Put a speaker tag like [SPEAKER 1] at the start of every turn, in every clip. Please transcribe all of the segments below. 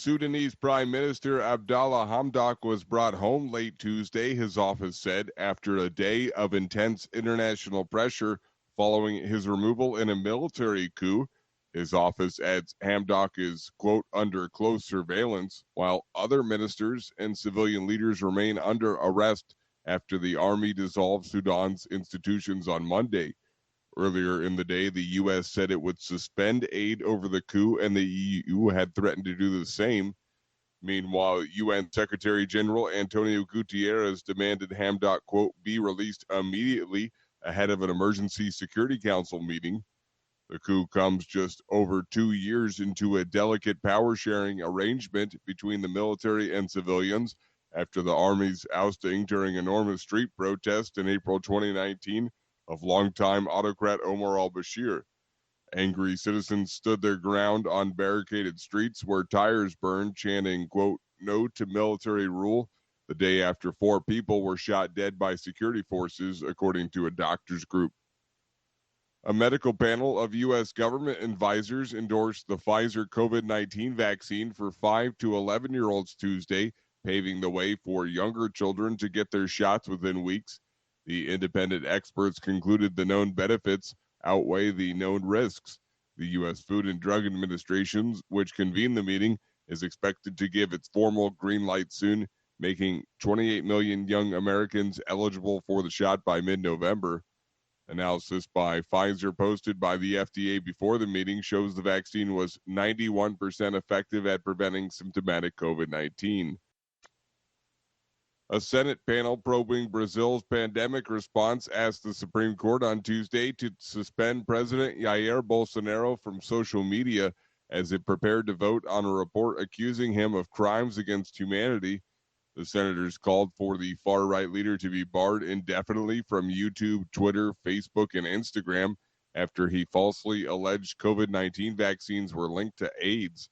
[SPEAKER 1] Sudanese Prime Minister Abdallah Hamdok was brought home late Tuesday, his office said, after a day of intense international pressure following his removal in a military coup. His office adds Hamdok is, quote, under close surveillance, while other ministers and civilian leaders remain under arrest after the army dissolved Sudan's institutions on Monday. Earlier in the day, the U.S. said it would suspend aid over the coup, and the EU had threatened to do the same. Meanwhile, UN Secretary General Antonio Guterres demanded Hamdok, quote, be released immediately ahead of an emergency Security Council meeting. The coup comes just over 2 years into a delicate power-sharing arrangement between the military and civilians after the army's ousting during enormous street protests in April 2019 of longtime autocrat Omar al-Bashir. Angry citizens stood their ground on barricaded streets where tires burned, chanting, quote, no to military rule, the day after 4 people were shot dead by security forces, according to a doctors group. A medical panel of U.S. government advisors endorsed the Pfizer COVID-19 vaccine for 5 to 11-year-olds Tuesday, paving the way for younger children to get their shots within weeks. The independent experts concluded the known benefits outweigh the known risks. The U.S. Food and Drug Administration, which convened the meeting, is expected to give its formal green light soon, making 28 million young Americans eligible for the shot by mid-November. Analysis by Pfizer posted by the FDA before the meeting shows the vaccine was 91% effective at preventing symptomatic COVID-19. A Senate panel probing Brazil's pandemic response asked the Supreme Court on Tuesday to suspend President Jair Bolsonaro from social media as it prepared to vote on a report accusing him of crimes against humanity. The senators called for the far-right leader to be barred indefinitely from YouTube, Twitter, Facebook, and Instagram after he falsely alleged COVID-19 vaccines were linked to AIDS.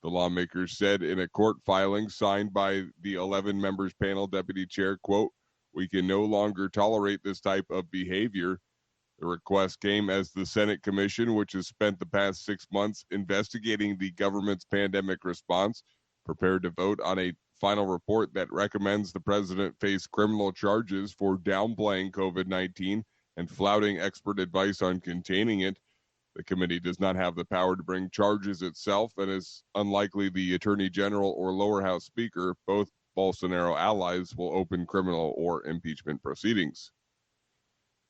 [SPEAKER 1] The lawmakers said in a court filing signed by the 11 members panel deputy chair, quote, we can no longer tolerate this type of behavior. The request came as the Senate Commission, which has spent the past 6 months investigating the government's pandemic response, prepared to vote on a final report that recommends the president face criminal charges for downplaying COVID-19 and flouting expert advice on containing it. The committee does not have the power to bring charges itself and is unlikely the Attorney General or lower house speaker, both Bolsonaro allies, will open criminal or impeachment proceedings.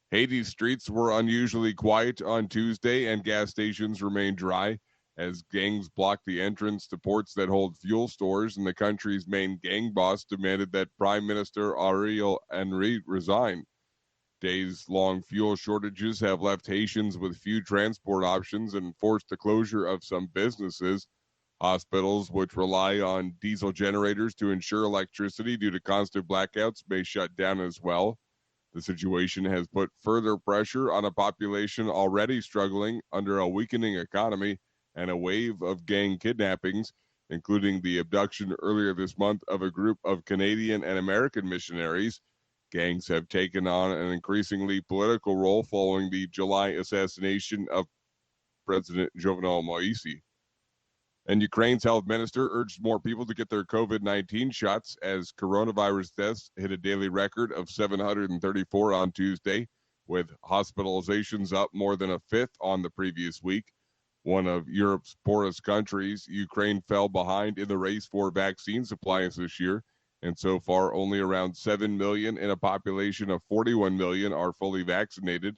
[SPEAKER 1] Haiti's streets were unusually quiet on Tuesday and gas stations remained dry as gangs blocked the entrance to ports that hold fuel stores, and the country's main gang boss demanded that Prime Minister Ariel Henry resign. Days-long fuel shortages have left Haitians with few transport options and forced the closure of some businesses. Hospitals, which rely on diesel generators to ensure electricity due to constant blackouts, may shut down as well. The situation has put further pressure on a population already struggling under a weakening economy and a wave of gang kidnappings, including the abduction earlier this month of a group of Canadian and American missionaries. Gangs have taken on an increasingly political role following the July assassination of President Jovenel Moise. And Ukraine's health minister urged more people to get their COVID-19 shots as coronavirus deaths hit a daily record of 734 on Tuesday, with hospitalizations up more than a fifth on the previous week. One of Europe's poorest countries, Ukraine fell behind in the race for vaccine supplies this year, and so far only around 7 million in a population of 41 million are fully vaccinated.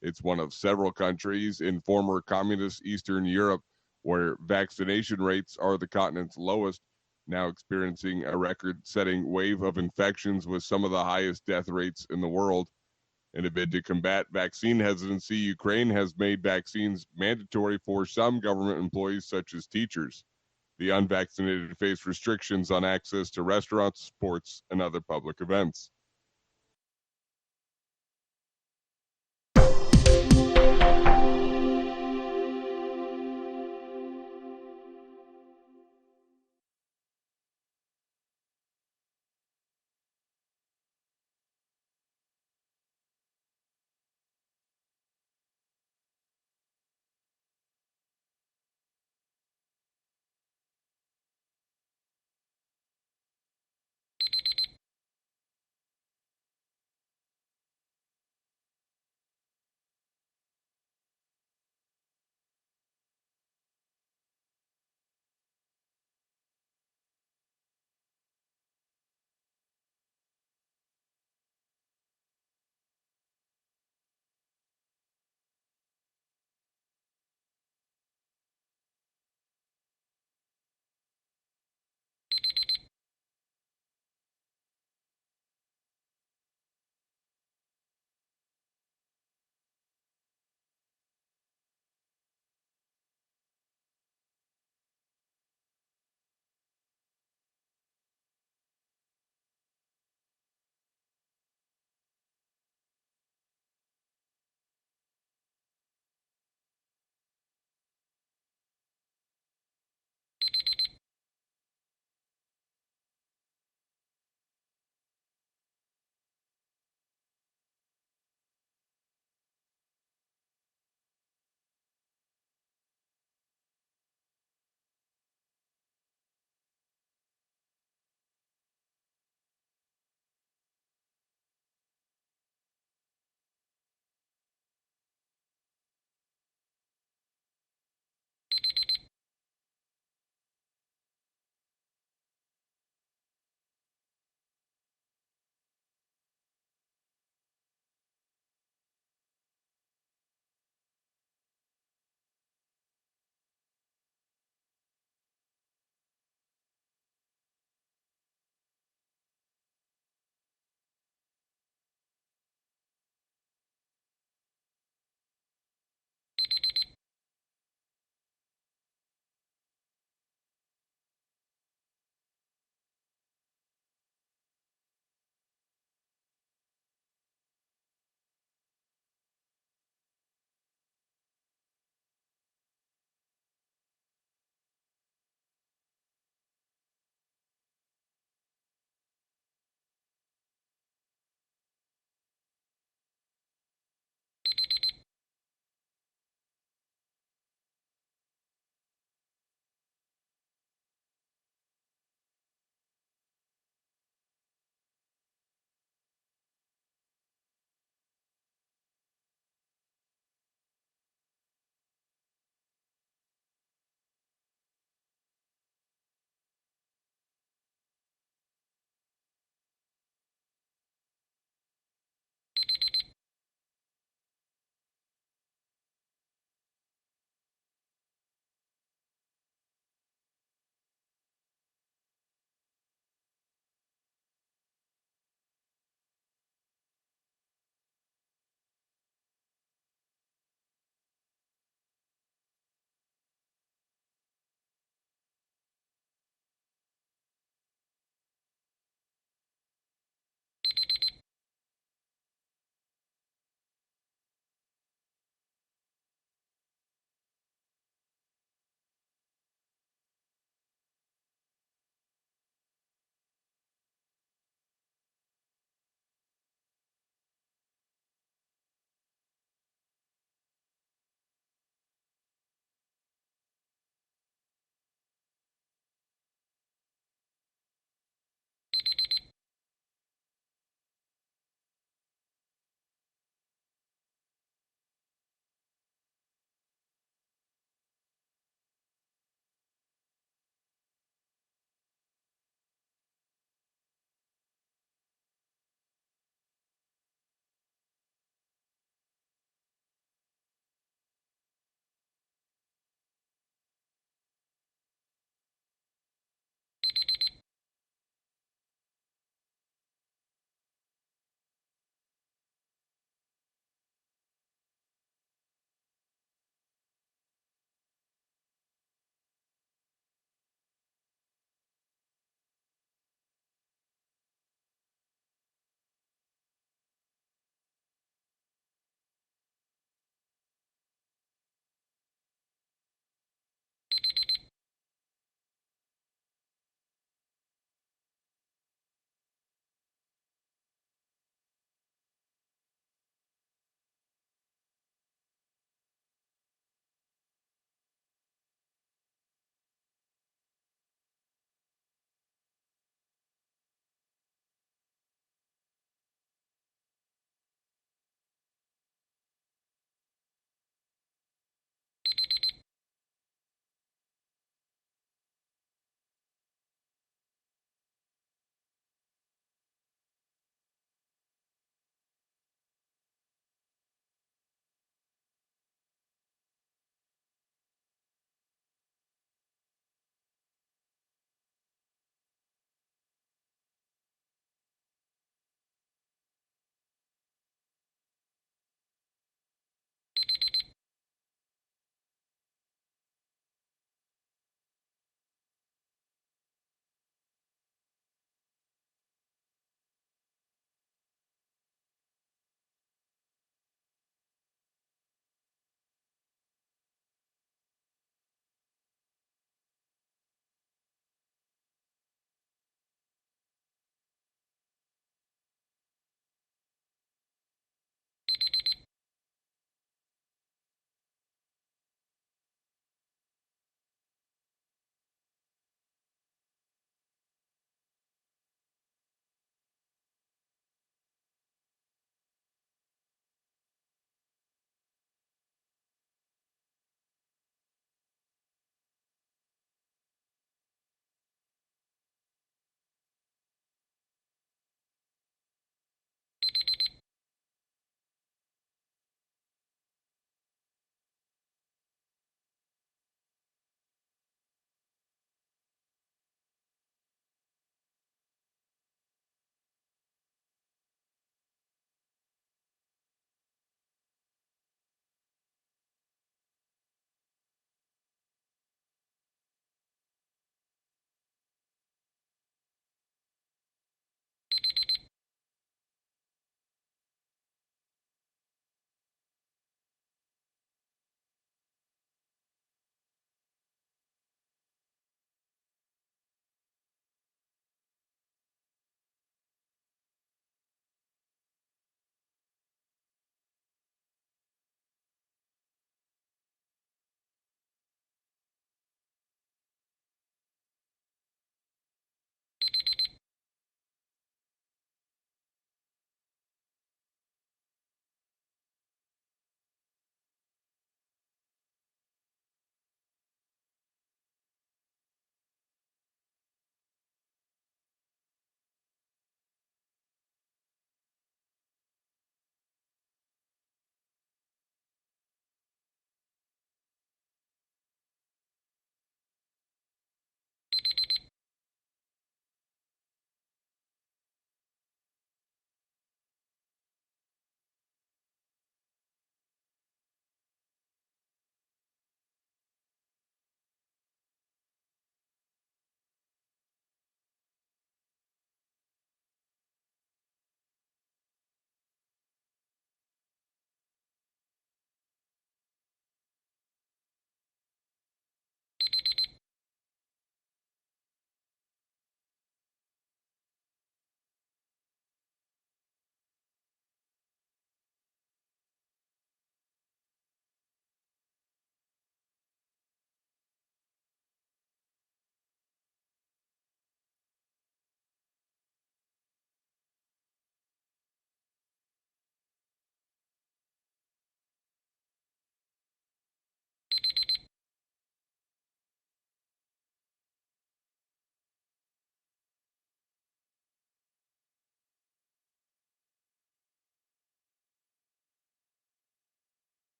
[SPEAKER 1] It's one of several countries in former communist Eastern Europe where vaccination rates are the continent's lowest, now experiencing a record-setting wave of infections with some of the highest death rates in the world. In a bid to combat vaccine hesitancy, Ukraine has made vaccines mandatory for some government employees, such as teachers. The unvaccinated face restrictions on access to restaurants, sports, and other public events.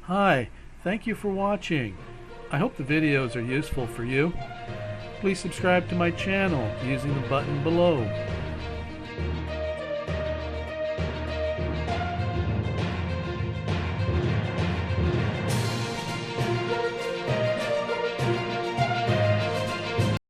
[SPEAKER 2] Hi, thank you for watching. I hope the videos are useful for you. Please subscribe to my channel using the button below.